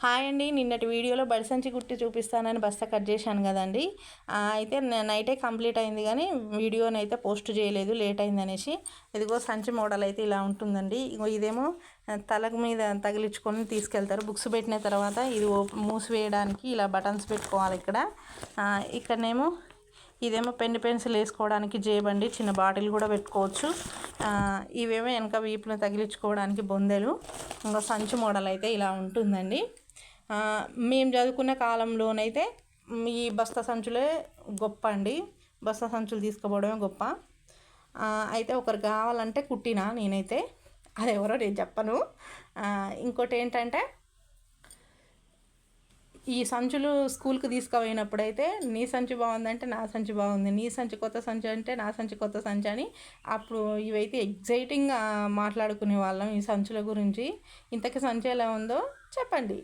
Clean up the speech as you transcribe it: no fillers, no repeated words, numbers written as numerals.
Hi అండి. నిన్నటి వీడియోలో బడి సంచి కుట్టి చూపిస్తానని బస్తా కట్ చేశాను కదండి. అయితే నైటే కంప్లీట్ అయింది కానీ వీడియోనైతే పోస్ట్ చేయలేదు, లేట్ అయిందనేసి. ఇదిగో సంచి మోడల్ అయితే ఇలా ఉంటుందండి. ఇగో ఇదేమో తలకు మీద తగిలించుకొని తీసుకెళ్తారు. బుక్స్ పెట్టిన తర్వాత ఇది మూసివేయడానికి ఇలా బటన్స్ పెట్టుకోవాలి. ఇక్కడనేమో ఇదేమో పెన్ పెన్సిల్ వేసుకోవడానికి జేబండి, చిన్న బాటిల్ కూడా పెట్టుకోవచ్చు. ఇవేమో వెనక వీపును తగిలించుకోవడానికి బొందెలు. ఇంకా సంచి మోడల్ అయితే ఇలా ఉంటుందండి. మేము చదువుకున్న కాలంలోనైతే ఈ బస్తా సంచులే గొప్ప అండి. బస్తా సంచులు తీసుకుపోవడమే గొప్ప. అయితే ఒకరు కావాలంటే కుట్టినా నేనైతే, అది ఎవరో నేను చెప్పను. ఇంకోటి ఏంటంటే, ఈ సంచులు స్కూల్కి తీసుకుపోయినప్పుడైతే నీ సంచి బాగుందంటే నా సంచి బాగుంది, నీ సంచి కొత్త సంచి అంటే నా సంచి కొత్త సంచి అని అప్పుడు ఇవైతే ఎగ్జైటింగ్గా మాట్లాడుకునే వాళ్ళం ఈ సంచుల గురించి. ఇంతకీ సంచి ఎలా ఉందో చెప్పండి.